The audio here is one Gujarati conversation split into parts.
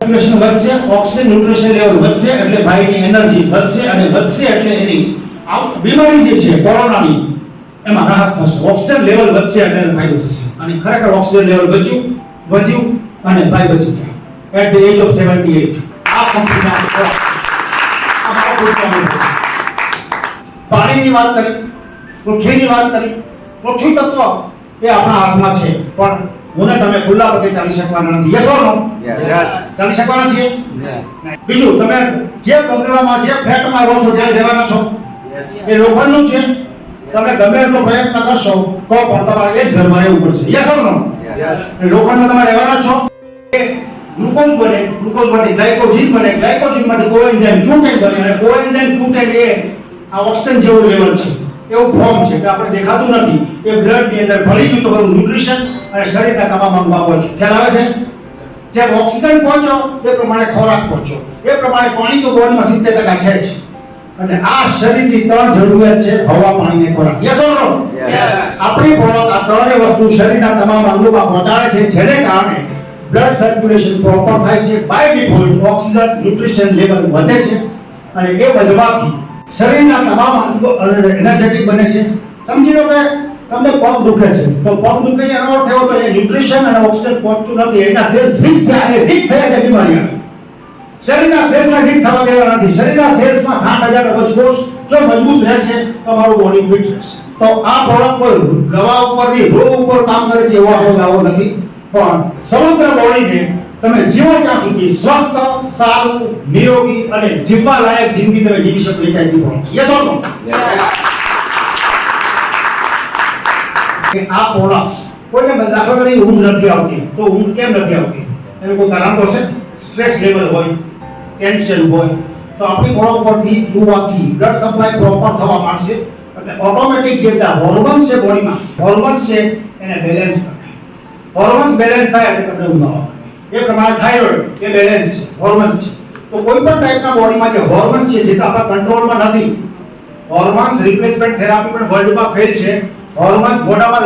સર્ક્યુલેશન વધશે, ઓક્સિજન ન્યુટ્રિશન લેવલ વધશે એટલે ભાઈની એનર્જી વધશે, અને વધશે એટલે એની બીમારી જે છે કોરોનાની એમાં રાહત થશે. ઓક્સિજન લેવલ વધશે એટલે એને ફાયદો થશે. અને ખરેખર ઓક્સિજન લેવલ વધ્યું અને ભાઈ બચી ગયા એટ ધ એજ ઓફ 78. આ કંપનીના પાણીની વાત કરી, પૃથ્વીની વાત કરી. પૃથ્વી તત્વ એ આપણા હાથમાં છે, પણ હું ને તમે ખુલ્લા પગે ચાલી શકવાના નથી. Yes or no? યસ. ચાલી શકવાના છીએ? બીજું, તમે જે બંગલામાં જે ફ્લેટમાં રહો છો ત્યાં રહેવાના છો, એ લોખંડનું છે. તમે ગમે એટલો પ્રયત્ન કરશો તો પણ તમારે એ જ ઘરમાં રહેવું પડશે. Yes or no? યસ. લોખંડમાં તમે રહેવાના છો. ગ્લુકોઝ બને, ગ્લુકોઝમાંથી ગ્લાયકોજન બને, ગ્લાયકોજનમાંથી કોએન્ઝાઇમ Q10 બને, અને કોએન્ઝાઇમ Q10 એ આ ઓક્સિજન જેવું લેવલ છે, એવું ફોર્મ છે કે આપણે દેખાતું નથી. એ બ્લડ ની અંદર ભળી ગયું તો બધું ન્યુટ્રિશન અને શરીરના તમામ અંગમાં પહોંચ્યું. ખ્યાલ આવે છે? જેમ ઓક્સિજન પહોંચ્યો એ પ્રમાણે ખોરાક પહોંચ્યો, એ પ્રમાણે પાણી તો બોડીમાં 70% છે જ. અને આ શરીરની ત્રણ જરૂરિયાત છે: હવા, પાણી અને ખોરાક. Yes or no? યસ. આપણી ખોરાક આ ત્રણેય વસ્તુ શરીરના તમામ અંગોમાં પહોંચાડે છે, જેને કારણે બ્લડ સર્ક્યુલેશન પ્રોપર થાય છે. By default oxygen nutrition level વધે છે, અને એ વધવાથી શરીરના તમામ અંગો એનર્જેટિક બને છે. સમજી લો કે તમને પગ દુખે છે, તો પગ દુખે એનો અર્થ એવો તો એ ન્યુટ્રિશન અને ઓક્સિજન પહોંચતું નથી, એના સેલ્સ વીક થયા, અને વીક થયા છે બીમારી આવે. શરીરના સેલ્સના વીક થવા દેવા નથી. શરીરના સેલ્સમાં 60,000 અબજ કોષ જો મજબૂત રહેશે તો મારું બોડી ફિટ રહેશે. તો આ પ્રોડક્ટ કોઈ દવા ઉપરની રોગ ઉપર કામ કરે છે એવો આપણો દાવો નથી, પણ સમગ્ર બોડીને તમે જીવો ત્યાં સુધી સ્વસ્થ, સારું, નિરોગી અને જીવવા લાયક જિંદગી તમે જીવી શકો એ ટાઈપની પ્રોડક્ટ. યસ ઓર નો? કે આ પ્રોડક્ટ્સ કોઈને દાખલા તરીકે ઊંઘ નથી આવતી, તો ઊંઘ કેમ નથી આવતી? એનું કોઈ કારણ તો છે. સ્ટ્રેસ લેવલ હોય, ટેન્શન હોય, તો આપણી પ્રોડક્ટ પરથી સુવાથી બ્લડ સપ્લાય પ્રોપર થવા માંડશે, એટલે ઓટોમેટિક જે બધા હોર્મોન્સ છે બોડીમાં, હોર્મોન્સ છે એને બેલેન્સ કરે. હોર્મોન્સ બેલેન્સ થાય એટલે તમને ઊંઘ આવે. એ પ્રમાણે થાઇરોઇડ એ બેલેન્સ છે, હોર્મોન્સ છે. તો કોઈ પણ ટાઈપના બોડીમાં જે હોર્મોન્સ છે જે આપણા કંટ્રોલમાં નથી, હોર્મોન્સ રિપ્લેસમેન્ટ થેરાપી પણ વર્લ્ડમાં ફેલ છે. હોર્મોન્સ મોઢામાં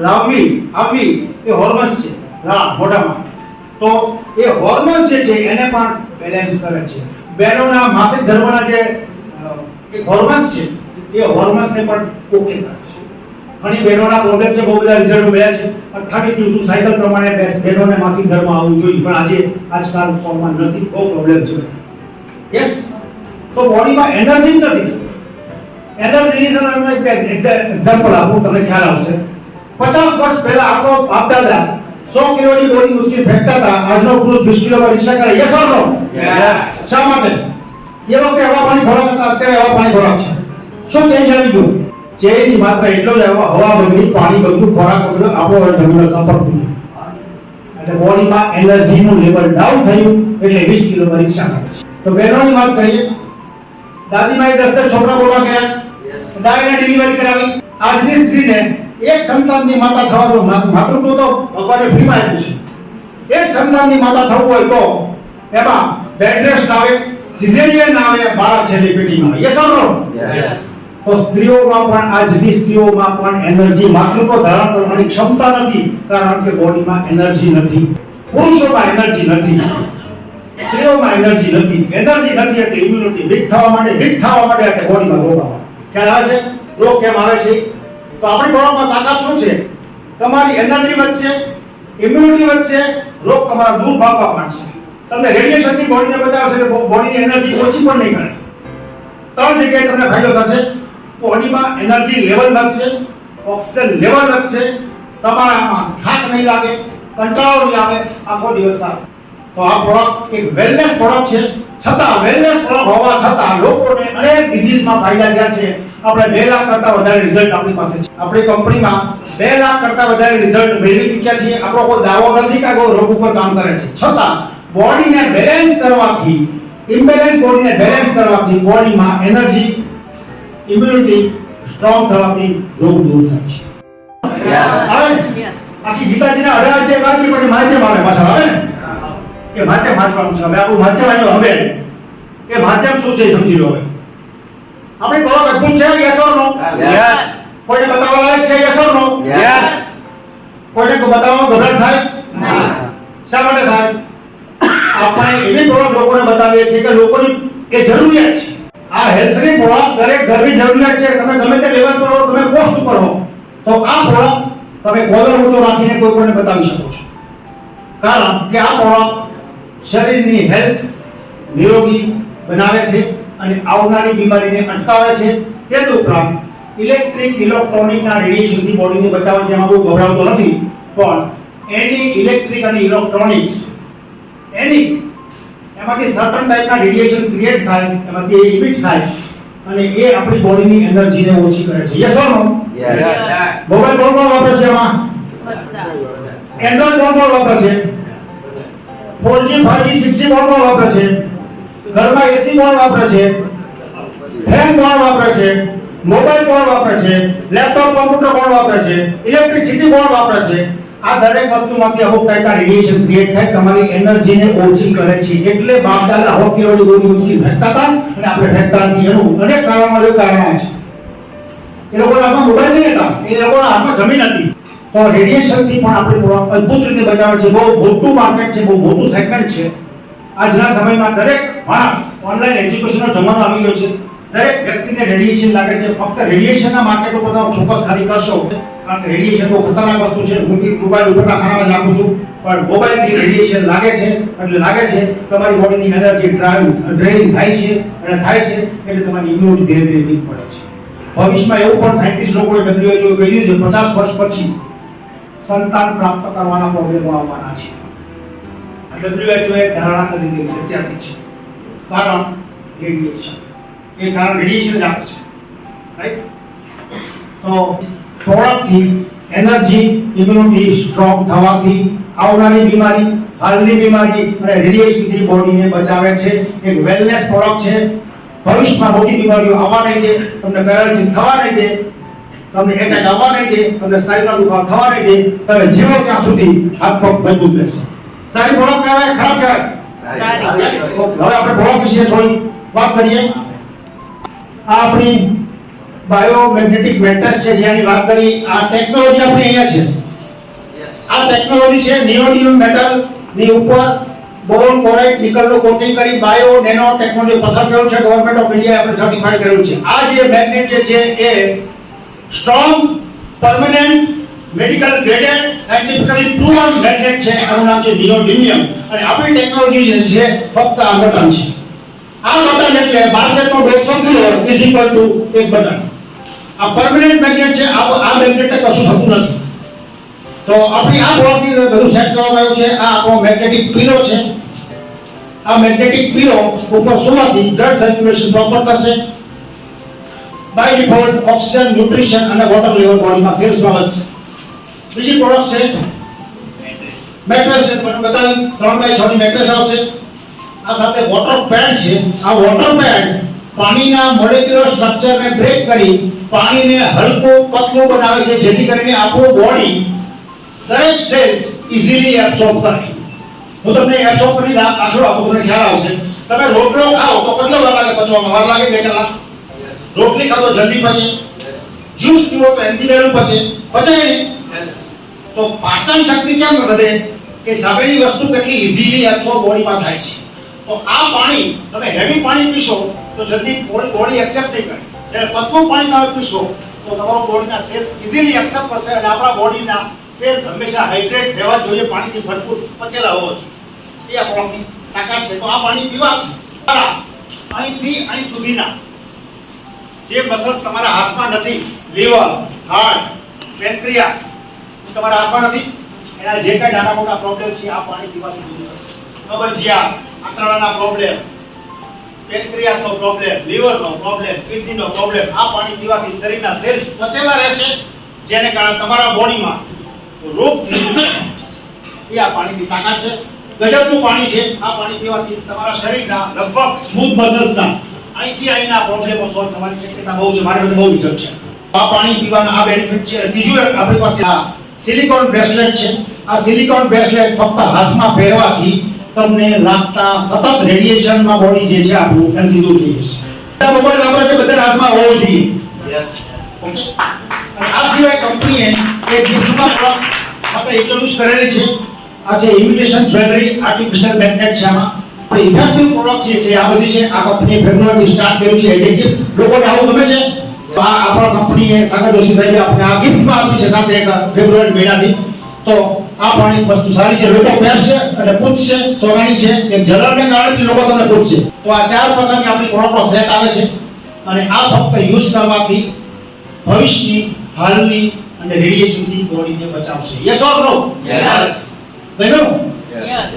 લાવવી આવવી એ હોર્મોન્સ છે, લાળ મોઢામાં. તો એ હોર્મોન્સ જે છે એને પણ બેલેન્સ કરે છે. બહેનોના માસિક ધર્મના જે એક હોર્મોન્સ છે એ હોર્મોન્સને પણ ઓકે કરે છે. ઘણી બહેનોના પ્રોબ્લેમ છે, બહુ બધા રિઝલ્ટ મળ્યા છે. 32 સાયકલ પ્રમાણે બહેનોને માસિક ધર્મ આવવું જોઈએ, પણ આજકાલ ફોર્મમાં નથી, બહુ પ્રોબ્લેમ છે. યસ. તો બોડીમાં એનર્જી નથી. એનર્જીનો એક એક્ઝામ્પલ આપું, તમને ખ્યાલ આવશે. 50 વર્ષ પહેલા આપણો બાપ દાદા 100 કિલોની બોડી મુશ્કેલ ફેંકતા હતા, આજનો પુરુષ 20 કિલોમાં રિક્ષા કરે. Yes or no? યસ. શા માટે? એ વખતે હવા પાણી ખોરાક હતા, અત્યારે હવા પાણી ખોરાક છે. શું ચેન્જ આવી ગયું? ચેન્જ માત્ર એટલો જ આવ્યો, હવા બગડી, પાણી બગડ્યું, ખોરાક બગડ્યો, આપણો જમીનનો સંપર્ક તૂટ્યો, એટલે બોડીમાં એનર્જીનું લેવલ ડાઉન થયું, એટલે 20 કિલોમાં રિક્ષા કરે છે. તો બહેનોની વાત કરીએ, દાદીમાએ 10 છોકરા બોલવા કર્યા, દાદીને ડિલિવરી કરાવી. આજની સ્ત્રીને એક સંતાનની માતા થવાનું માતૃત્વ તો ભગવાને ફ્રીમાં આપ્યું છે. એક સંતાનની માતા થવું હોય તો એમાં બેડ રેસ્ટ આવે, સિઝેરિયન આવે, બાળક છેલ્લી પેટીમાં આવે. Yes or no? યસ. તો સ્ત્રીઓમાં પણ, આજની સ્ત્રીઓમાં પણ એનર્જી, માતૃત્વ ધારણ કરવાની ક્ષમતા નથી, કારણ કે બોડીમાં એનર્જી નથી. પુરુષોમાં એનર્જી નથી, સ્ત્રીઓમાં એનર્જી નથી. એનર્જી નથી એટલે ઇમ્યુનિટી વીક થવા માટે એટલે બોડીમાં રોગ આવે. ખ્યાલ આવે છે? રોગ કેમ આવે છે? તો આપણી બોડીમાં તાકાત શું છે? તમારી એનર્જી વધશે, ઇમ્યુનિટી વધશે, રોગ તમારા દૂર ભાગવા માંડશે. તમને રેડિયેશનથી બોડીને બચાવશે એટલે બોડીની એનર્જી ઓછી પણ નહીં કરે. 3 જગ્યાએ તમને ફાયદો થશે. બોડીમાં એનર્જી લેવલ વધશે, ઓક્સિજન લેવલ વધશે, તમારામાં થાક નહીં લાગે, કંટાળો નહીં આવે, આખો દિવસ સારો. તો આ પ્રોડક્ટ એક વેલનેસ પ્રોડક્ટ છે, છતાં વેલનેસ પ્રોડક્ટ હોવા છતાં લોકોને અનેક ડિઝીઝમાં ફાયદા થયા છે. આપણે 2 લાખ કરતા વધારે રિઝલ્ટ આપણી પાસે છે. આપણી કંપનીમાં 2 લાખ કરતા વધારે રિઝલ્ટ મેળવી ચૂક્યા છીએ. આપણો કોઈ દાવો નથી કે કોઈ રોગ ઉપર કામ કરે છે, છતાં બોડીને બેલેન્સ કરવાથી, ઇમ્બેલેન્સ બોડીને બેલેન્સ કરવાથી બોડીમાં એનર્જી, ઇમ્યુનિટી સ્ટ્રોંગ થવાથી રોગ દૂર થાય છે. આખી ગીતાજીના 18 અધ્યાય વાંચી પછી માધ્યમ આવે પાછા, આવે ને? એ માધ્યમ વાંચવાનું છે. હવે આપણું માધ્યમ આવ્યું, હવે એ માધ્યમ શું છે સમજી લો. હવે આપણી પ્રોડક્ટ અદ્ભુત છે. Yes or no? યસ. કોઈને બતાવવા લાયક છે? Yes or no? યસ. કોઈને બતાવવામાં ગભરાટ થાય? ના. શા માટે થાય? આપણે એવી પ્રોડક્ટ લોકોને બતાવીએ છીએ કે લોકોની એ જરૂરિયાત છે. આ હેલ્થની પ્રોડક્ટ દરેક ઘરની જરૂરિયાત છે. તમે ગમે તે લેવલ પર હો, તમે પોસ્ટ ઉપર હો, તો આ પ્રોડક્ટ તમે કોલર ઊંચો રાખીને કોઈ કોઈને બતાવી શકો છો. કારણ કે આ પ્રોડક્ટ શરીરની હેલ્થ નિરોગી બનાવે છે અને આવનારી બીમારીને અટકાવે છે. તે ઉપરાંત ઇલેક્ટ્રિક ઇલેક્ટ્રોનિકના રેડિયેશનથી બોડીને બચાવે છે. એમાં બહુ ગભરાવતો નથી, પણ એની ઇલેક્ટ્રિક અને ઇલેક્ટ્રોનિક્સ એમાંથી સર્ટન ટાઈપના રેડિયેશન ક્રિએટ થાય, એમાંથી એ ઇમિટ થાય અને એ આપણી બોડીની એનર્જીને ઓછી કરે છે. Yes or no? Yes. Mobile કોણ વાપરે છે એમાં? એન્ડ્રોઇડ કોણ વાપરે છે? 4G 5G 6G કોણ વાપરે છે? ઘરમાં એસી કોણ વાપરે છે? ફેન કોણ વાપરે છે? મોબાઈલ કોણ વાપરે છે? લેપટોપ કમ્પ્યુટર કોણ વાપરે છે? ઇલેક્ટ્રિસિટી કોણ વાપરે છે? આ દરેક વસ્તુમાંથી અમુક ટાઈપના રેડિયેશન ક્રિએટ થાય, તમારી એનર્જીને ઓછી કરે છે. એટલે બાપ દાદા 100 કિલોની ગોળી ઉચકી ફેંકતા હતા અને આપણે ફેંકતા નથી. એનું અનેક કારણો છે. એ લોકોના હાથમાં મોબાઈલ નહીં હતા, એ લોકોના હાથમાં જમીન હતી. તો રેડિયેશનથી પણ આપણે અદ્ભુત રીતે બચાવે છે. બહુ મોટું માર્કેટ છે, બહુ મોટું સેગમેન્ટ છે. આજના સમયમાં દરેક માણસ ઓનલાઈન એજ્યુકેશનનો જમાનો આવી ગયો છે. દરેક વ્યક્તિને રેડિયેશન લાગે છે. ફક્ત રેડિયેશનના માર્કેટ ઉપર તમે ફોકસ ખાલી કરશો, કારણ કે રેડિયેશન બહુ ખતરનાક વસ્તુ છે. હું મોબાઈલ ઉપરના ખાનામાં જ રાખું છું, પણ મોબાઈલથી રેડિયેશન લાગે છે એટલે લાગે છે તમારી બોડીની એનર્જી ડ્રેઇન થાય છે અને થાય છે એટલે તમારી ઇમ્યુનિટી ધીરે ધીરે વીક પડે છે. ભવિષ્યમાં એવું પણ સાયન્ટિસ્ટ લોકોએ WHO કહ્યું છે 50 વર્ષ પછી સંતાન પ્રાપ્ત કરવાના પ્રોબ્લેમો આવવાના છે. WHO એ ધારણા કરી દીધી છે ત્યારથી છે. કારણ રેડિયેશન, એ કારણ રેડિયેશન જ આપે છે, રાઈટ? તો પ્રોડક્ટથી એનર્જી, ઇમ્યુનિટી સ્ટ્રોંગ થવાથી આવનારી બીમારી, હાલની બીમારી અને રેડિયેશનથી બોડીને બચાવે છે. એક વેલનેસ પ્રોડક્ટ છે. ભવિષ્યમાં મોટી બીમારીઓ આવવા નહીં દે, તમને પેરાલિસિસ થવા નહીં દે, તમને એટેક આવવા નહીં દે, તમને સ્નાયુનો દુખાવો થવા નહીં દે. તમે જીવો ત્યાં સુધી હાથ પગ મજબૂત રહેશે. સારી પ્રોડક્ટ કહેવાય, ખરાબ કહેવાય? હવે આપણે પ્રોડક્ટ વિશે થોડી વાત કરીએ. આ આપણી બાયોમેગ્નેટિક મેટ્રેસ છે, જેની વાત કરી. આ ટેકનોલોજી આપણી અહીંયા છે. આ ટેકનોલોજી છે નિયોડિયમ મેટલ ની ઉપર બોરોન ક્લોરાઇડ નિકલનું કોટિંગ કરી બાયો નેનો ટેકનોલોજી પસંદ કર્યું છે. ગવર્નમેન્ટ ઓફ ઇન્ડિયા આપણે સર્ટિફાઈડ કર્યું છે. આ જે મેગ્નેટ જે છે એ strong, permanent, medical graded, scientifically proven magnet છે. આનું નામ છે નિયોડિયમ. અને આપણી ટેકનોલોજી જે છે ફક્ત આ બટન છે. આ બટન એટલે માર્કેટનો 150 કિલો ઇઝ ઇક્વલ ટુ એક બટન. આ પરમેનન્ટ મેગ્નેટ છે. આ મેગ્નેટને કશું થતું નથી. તો આપણી આ બોર્ડની બધું સેટ કરવામાં આવ્યું છે. આ આપણો મેગ્નેટિક પીલો છે. આ મેગ્નેટિક પીલો ઉપર સુવાથી બ્લડ સર્ક્યુલેશન પ્રોપર થશે. બાય ડિફોલ્ટ ઓક્સિજન, ન્યુટ્રિશન અને વોટર લેવલ બોડીમાં સેલ્સમાં વધશે. બીજી પ્રોડક્ટ છે મેટ્રેસ છે. મને બતાવી 3x6 ની મેટ્રેસ આવશે. આ સાથે વોટર પેડ છે. આ વોટર પેડ પાણીના મોલેક્યુલર સ્ટ્રક્ચરને બ્રેક કરી પાણીને હલકું પતલું બનાવે છે, જેથી કરીને આપણું બોડી દરેક સેલ્સ ઇઝીલી એબ્સોર્બ કરે. હું તમને એબ્સોર્બ કરી દાખલો આપું, તમને ખ્યાલ આવશે. તમે રોટલો ખાઓ તો કેટલો વાર લાગે પચવામાં? વાર લાગે 2 કલાક? રોટલી ખાઓ તો જલ્દી પચે. જ્યુસ પીવો તો એનથી વહેલું પચે નહીં? તો પાચન શક્તિ કેમ વધે? કે સાબેની વસ્તુ કેટલી ઇઝીલી એબ્સોર્બ બોડીમાં થાય છે. તો આ પાણી તમે હેવી પાણી પીશો તો જલ્દી બોડી એક્સેપ્ટ નહીં કરે. જ્યારે પતલું પાણી તમે પીશો તો તમારો બોડીના સેલ્સ ઇઝીલી એક્સેપ્ટ કરશે અને આપણા બોડીના સેલ્સ હંમેશા હાઇડ્રેટ રહેવા જોઈએ, પાણીથી ભરપૂર પચેલા હોવા જોઈએ. એ આપણી તાકાત છે. તો આ પાણી પીવાથી અહીંથી અહીં સુધીના જે મસલ્સ તમારા હાથમાં નથી, લીવર, હાર્ટ, પેન્ક્રિયાસ તમારા હાથમાં નથી, એના જે કાંઈ નાના મોટા પ્રોબ્લેમ છે આ પાણી પીવાથી દૂર થશે. કબજિયાત, આંતરડાના પ્રોબ્લેમ, પેન્ક્રિયાસનો પ્રોબ્લેમ, લીવરનો પ્રોબ્લેમ, કિડનીનો પ્રોબ્લેમ, આ પાણી પીવાથી શરીરના સેલ્સ પચેલા રહેશે, જેને કારણે તમારા બોડીમાં રોગથી એ આ પાણીની તાકાત છે. ગજબનું પાણી છે. આ પાણી પીવાથી તમારા શરીરના લગભગ સ્મૂથ મસલ્સના અહીંથી અહીંના પ્રોબ્લેમો સોલ્વ થવાની શક્યતા બહુ છે. મારી પાસે બહુ રિસર્ચ છે. આ પાણી પીવાના આ બેનિફિટ છે. બીજું એક આપણી પાસે આ સિલિકોન બ્રેસલેટ છે. આ સિલિકોન બ્રેસલેટ ફક્ત હાથમાં પહેરવાથી તમને લાગતા સતત રેડિયેશનમાં બોડી જે છે આપણું એનાથી દૂર થઈ જશે. બધા મોબાઈલ વાપરે છે, બધા હાથમાં હોવો જોઈએ. યસ. ઓકે. અને આ સિવાય કંપનીએ એક બીજું પ્રોડક્ટ આપણે ઇન્ટ્રોડ્યુસ કરેલી છે. આ છે ઇમિટેશન જ્વેલરી, આર્ટિફિશિયલ મેગ્નેટ છે આમાં. પણ ઇફેક્ટિવ પ્રોડક્ટ જે છે આ બધી છે. આ કંપની ફેબ્રુઆરીથી સ્ટાર્ટ કર્યું છે એજ ગિફ્ટ. લોકોને આવું ગમે છે. તો આ આપણા કંપનીએ સાગર જોશી સાહેબે આપણે આ ગિફ્ટમાં આપી છે સાથે એક ફેબ્રુઆરી મહિનાથી. તો આ પણ એક વસ્તુ સારી છે. લોકો પહેરશે અને પૂછશે, સોનાની છે કે જલરને કારણે લોકો તમને પૂછશે. તો આ 4 પ્રકારની આપણી પ્રોડક્ટનો સેટ આવે છે અને આ ફક્ત યુઝ કરવાથી ભવિષ્યની, હાલની અને રેડિયેશનથી બોડીને બચાવશે. Yes or no? Yes. ગમ્યું? Yes.